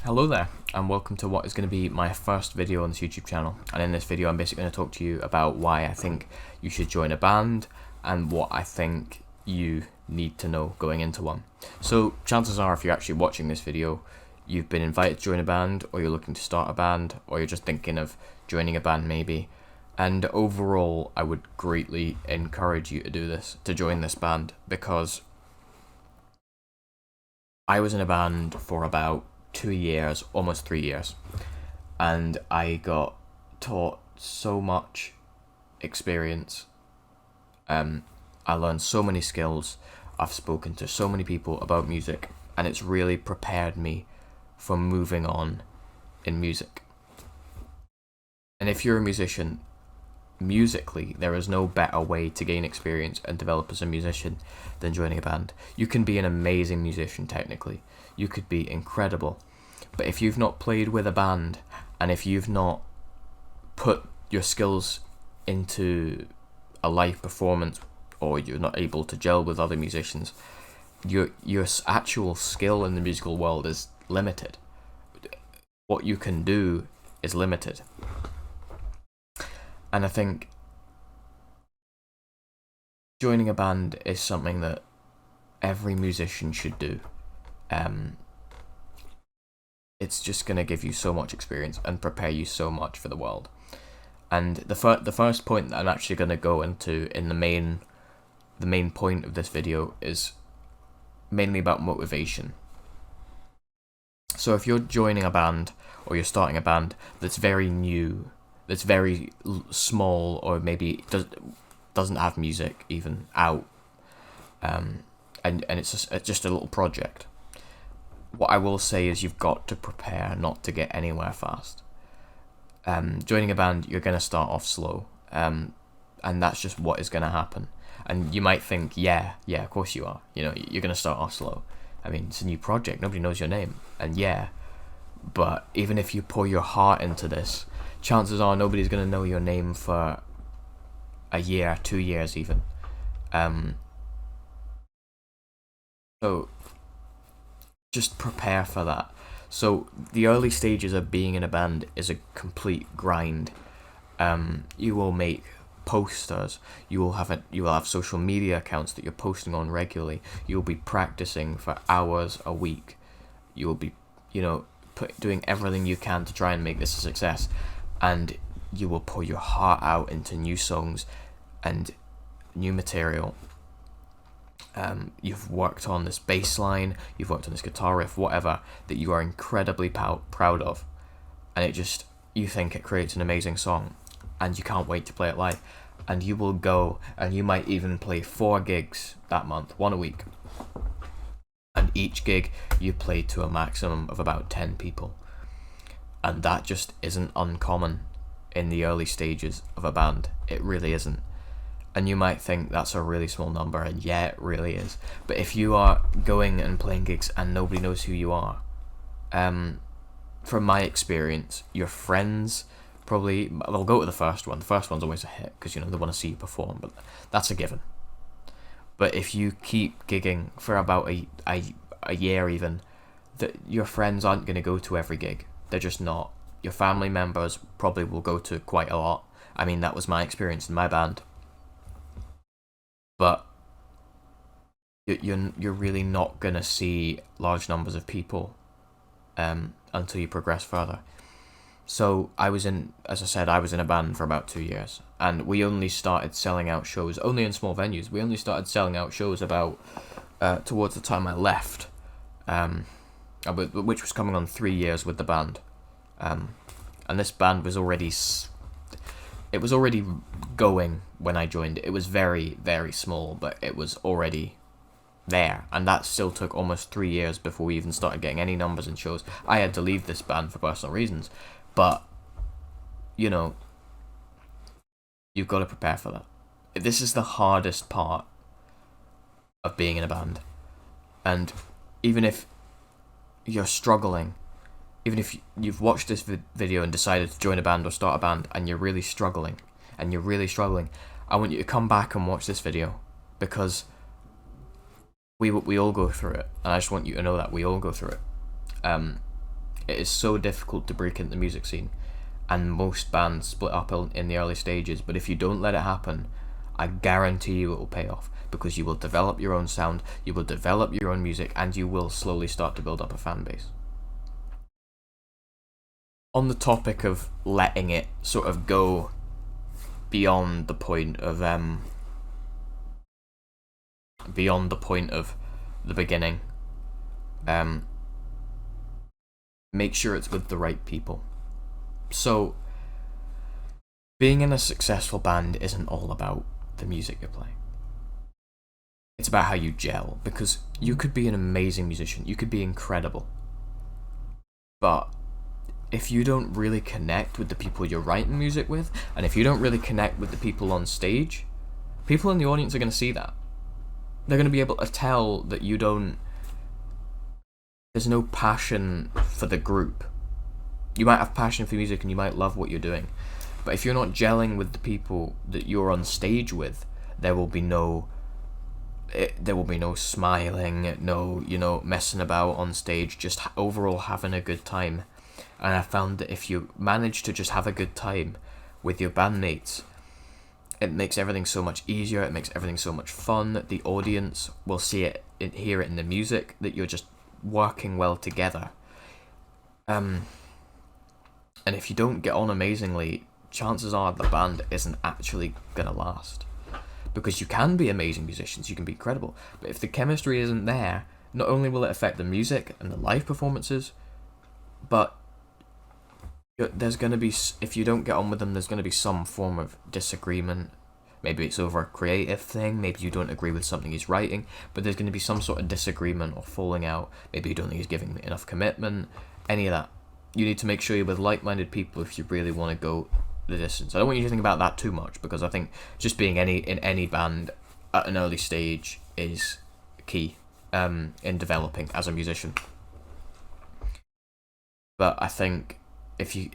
Hello there, and welcome to what is going to be my first video on this YouTube channel. And in this video I'm basically going to talk to you about why I think you should join a band and what I think you need to know going into one. So chances are, if you're actually watching this video, you've been invited to join a band, or you're looking to start a band, or you're just thinking of joining a band maybe. And overall, I would greatly encourage you to do this, to join this band, because I was in a band for about 2 years, almost 3 years, and I got taught so much experience. I learned so many skills. I've spoken to so many people about music, and it's really prepared me for moving on in music. And if you're a musician, musically, there is no better way to gain experience and develop as a musician than joining a band. You can be an amazing musician technically. You could be incredible. But if you've not played with a band, and if you've not put your skills into a live performance, or you're not able to gel with other musicians, your actual skill in the musical world is limited. What you can do is limited. And I think joining a band is something that every musician should do. It's just going to give you so much experience and prepare you so much for the world. And the first point that I'm actually going to go into in the main point of this video is mainly about motivation. So if you're joining a band, or you're starting a band that's very new, that's very small, or maybe doesn't have music even out, and it's just a little project, what I will say is you've got to prepare not to get anywhere fast. Joining a band, you're going to start off slow, and that's just what is going to happen. And you might think, yeah, of course you are. You're going to start off slow. I mean, it's a new project, nobody knows your name, and but even if you pour your heart into this, chances are nobody's going to know your name for a year, 2 years even. So just prepare for that. So the early stages of being in a band is a complete grind. You will make posters. You will have social media accounts that you're posting on regularly. You will be practicing for hours a week. You will be, doing everything you can to try and make this a success. And you will pour your heart out into new songs and new material. You've worked on this bass line, you've worked on this guitar riff, whatever, that you are incredibly proud of, and you think it creates an amazing song, and you can't wait to play it live. And you will go, and you might even play 4 gigs that month, 1 a week, and each gig you play to a maximum of about 10 people, and that just isn't uncommon in the early stages of a band. It really isn't. And you might think that's a really small number, and yeah, it really is. But if you are going and playing gigs and nobody knows who you are, from my experience, your friends probably, they'll go to the first one. The first one's always a hit, because they want to see you perform, but that's a given. But if you keep gigging for about a year even, that your friends aren't going to go to every gig. They're just not. Your family members probably will go to quite a lot. I mean, that was my experience in my band. But you're really not going to see large numbers of people until you progress further. So as I said, I was in a band for about 2 years, and we only started selling out shows, only in small venues. We only started selling out shows about towards the time I left, which was coming on 3 years with the band. And this band was already going when I joined. It was very, very small, but it was already there, and that still took almost 3 years before we even started getting any numbers in shows. I had to leave this band for personal reasons, but you've got to prepare for that. This is the hardest part of being in a band, and even if you're struggling, even if you've watched this video and decided to join a band or start a band, and you're really struggling, I want you to come back and watch this video, because we all go through it, and I just want you to know that we all go through it. It is so difficult to break into the music scene, and most bands split up in the early stages, but if you don't let it happen, I guarantee you it will pay off, because you will develop your own sound, you will develop your own music, and you will slowly start to build up a fan base. On the topic of letting it sort of go beyond the point of the beginning, make sure it's with the right people. So being in a successful band isn't all about the music you play. It's about how you gel, because you could be an amazing musician, you could be incredible, but if you don't really connect with the people you're writing music with, and if you don't really connect with the people on stage, people in the audience are going to see that. They're going to be able to tell that there's no passion for the group. You might have passion for music and you might love what you're doing, but if you're not gelling with the people that you're on stage with, there will be no smiling, no messing about on stage, just overall having a good time. And I found that if you manage to just have a good time with your bandmates, it makes everything so much easier, it makes everything so much fun. The audience will see it, hear it in the music, that you're just working well together. And if you don't get on amazingly, chances are the band isn't actually going to last. Because you can be amazing musicians, you can be incredible, but if the chemistry isn't there, not only will it affect the music and the live performances, but there's going to be, if you don't get on with them, there's going to be some form of disagreement. Maybe it's over a creative thing, maybe you don't agree with something he's writing, but there's going to be some sort of disagreement or falling out. Maybe you don't think he's giving enough commitment, any of that. You need to make sure you're with like-minded people if you really want to go the distance. I don't want you to think about that too much, because I think just being in any band at an early stage is key in developing as a musician. But I think if you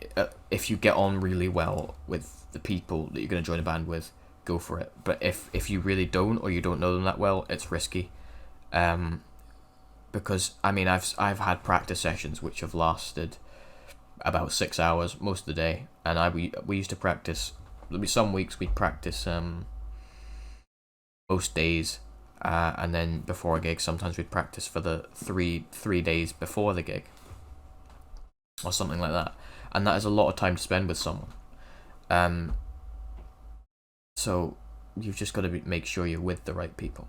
get on really well with the people that you're going to join a band with, go for it. But if you really don't, or you don't know them that well, it's risky. Because I mean, I've had practice sessions which have lasted about 6 hours most of the day, and we used to practice. There'll be some weeks we'd practice most days, and then before a gig sometimes we'd practice for the three days before the gig, or something like that, and that is a lot of time to spend with someone. So you've just got to make sure you're with the right people.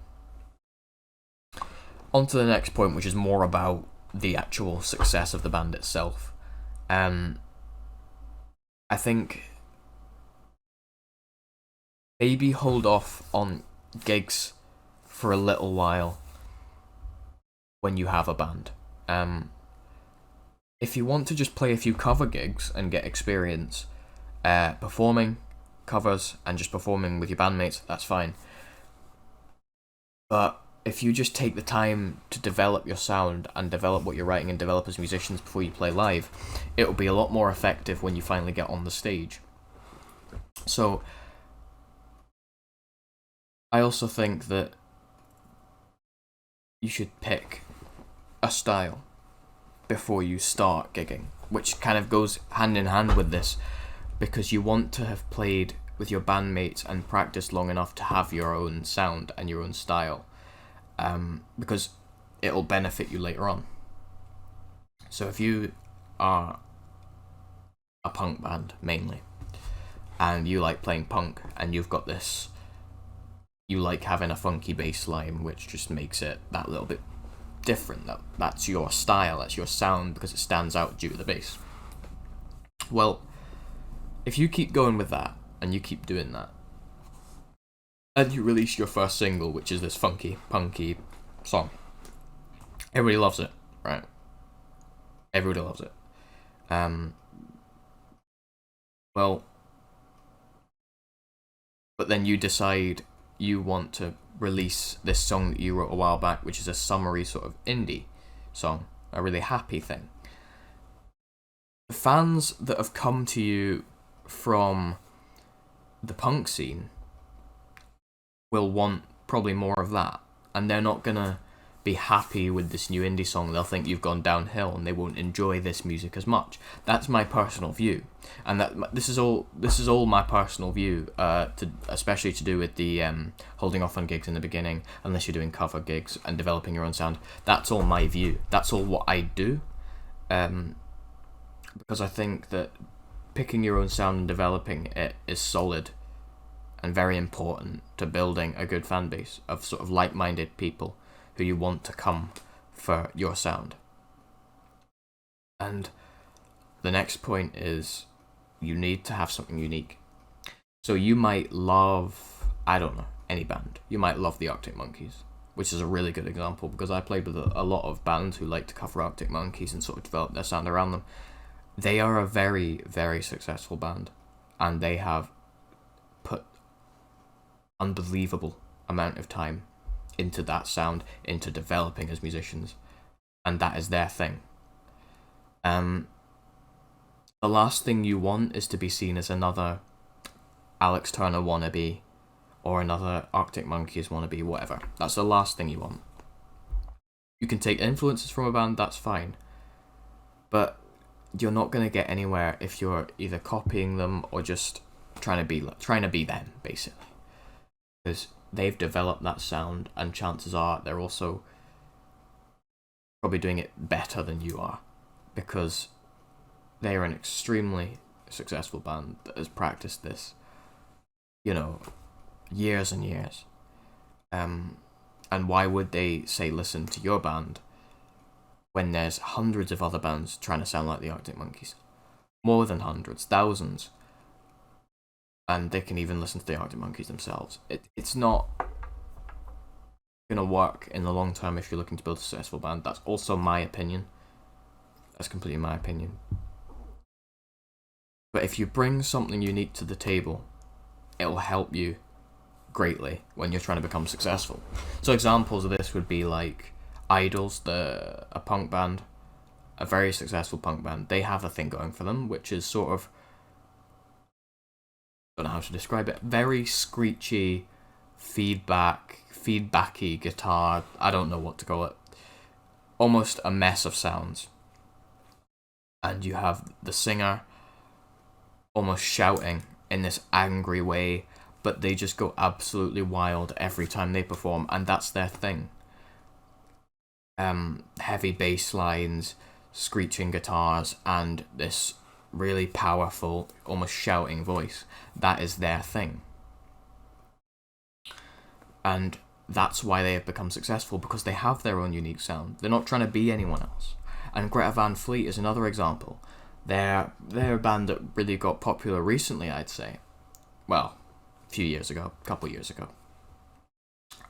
On to the next point, which is more about the actual success of the band itself. I think maybe hold off on gigs for a little while when you have a band. If you want to just play a few cover gigs and get experience performing covers and just performing with your bandmates, that's fine. But if you just take the time to develop your sound and develop what you're writing and develop as musicians before you play live, it'll be a lot more effective when you finally get on the stage. So I also think that you should pick a style before you start gigging, which kind of goes hand in hand with this, because you want to have played with your bandmates and practiced long enough to have your own sound and your own style, because it'll benefit you later on. So if you are a punk band mainly, and you like playing punk, and you've got this, you like having a funky bass line, which just makes it that little bit different, that's your style, that's your sound, because it stands out due to the bass. Well, if you keep going with that, and you keep doing that, and you release your first single, which is this funky, punky song, everybody loves it, right? Everybody loves it. Well, but then you decide you want to release this song that you wrote a while back, which is a summery sort of indie song, a really happy thing. The fans that have come to you from the punk scene will want probably more of that, and they're not gonna be happy with this new indie song. They'll think you've gone downhill and they won't enjoy this music as much. That's my personal view, and this is all my personal view. Especially to do with the holding off on gigs in the beginning, unless you're doing cover gigs and developing your own sound. That's all my view. That's all what I do, because I think that picking your own sound and developing it is solid and very important to building a good fan base of sort of like-minded people who you want to come for your sound. And the next point is you need to have something unique. So you might love, I don't know, any band. You might love the Arctic Monkeys, which is a really good example because I played with a lot of bands who like to cover Arctic Monkeys and sort of develop their sound around them. They are a very, very successful band, and they have put unbelievable amount of time into that sound, into developing as musicians, and that is their thing. The last thing you want is to be seen as another Alex Turner wannabe or another Arctic Monkeys wannabe, whatever. That's the last thing you want. You can take influences from a band, that's fine, but you're not going to get anywhere if you're either copying them or just trying to be them, basically. Because they've developed that sound, and chances are they're also probably doing it better than you are, because they are an extremely successful band that has practiced this, years and years. And why would they say listen to your band when there's hundreds of other bands trying to sound like the Arctic Monkeys? More than hundreds, thousands. And they can even listen to the Arctic Monkeys themselves. It's not going to work in the long term if you're looking to build a successful band. That's also my opinion. That's completely my opinion. But if you bring something unique to the table, it'll help you greatly when you're trying to become successful. So examples of this would be like Idols, a punk band, a very successful punk band. They have a thing going for them, which is sort of, I don't know how to describe it, very screechy, feedbacky guitar, I don't know what to call it, almost a mess of sounds. And you have the singer almost shouting in this angry way, but they just go absolutely wild every time they perform, and that's their thing. Heavy bass lines, screeching guitars, and this really powerful, almost shouting voice. That is their thing. And that's why they have become successful, because they have their own unique sound. They're not trying to be anyone else. And Greta Van Fleet is another example. They're a band that really got popular recently, I'd say. Well, a couple years ago.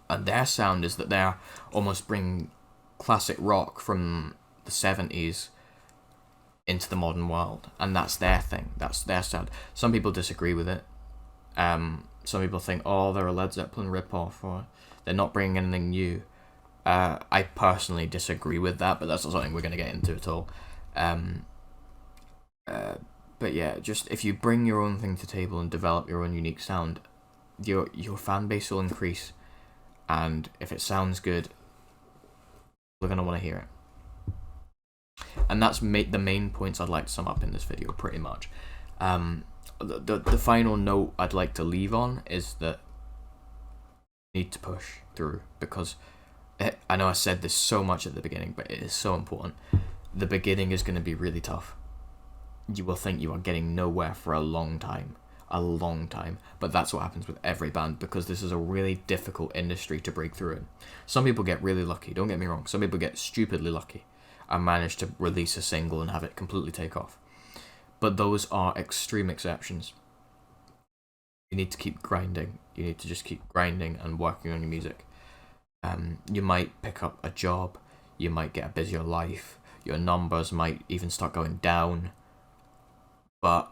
And their sound is that they're almost bringing classic rock from the 70s into the modern world, and that's their thing. That's their sound. Some people disagree with it. Some people think, they're a Led Zeppelin ripoff, or they're not bringing anything new. I personally disagree with that, but that's not something we're going to get into at all. But yeah, just if you bring your own thing to the table and develop your own unique sound, your fan base will increase, and if it sounds good, we're going to want to hear it. And that's the main points I'd like to sum up in this video, pretty much. The final note I'd like to leave on is that you need to push through, because I know I said this so much at the beginning, but it is so important. The beginning is going to be really tough. You will think you are getting nowhere for a long time, but that's what happens with every band, because this is a really difficult industry to break through in. Some people get really lucky, don't get me wrong. Some people get stupidly lucky and manage to release a single and have it completely take off. But those are extreme exceptions. You need to keep grinding. You need to just keep grinding and working on your music. You might pick up a job, you might get a busier life, your numbers might even start going down. But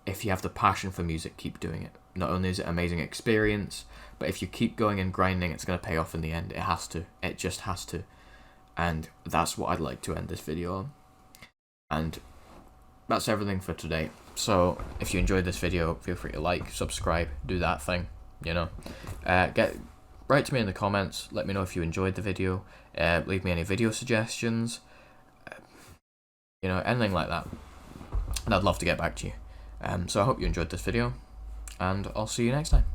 if you have the passion for music, keep doing it. Not only is it an amazing experience, but if you keep going and grinding, it's going to pay off in the end. It has to. It just has to. And that's what I'd like to end this video on. And that's everything for today. So if you enjoyed this video, feel free to like, subscribe, do that thing, write to me in the comments, let me know if you enjoyed the video, leave me any video suggestions, anything like that, and I'd love to get back to you. So I hope you enjoyed this video, and I'll see you next time.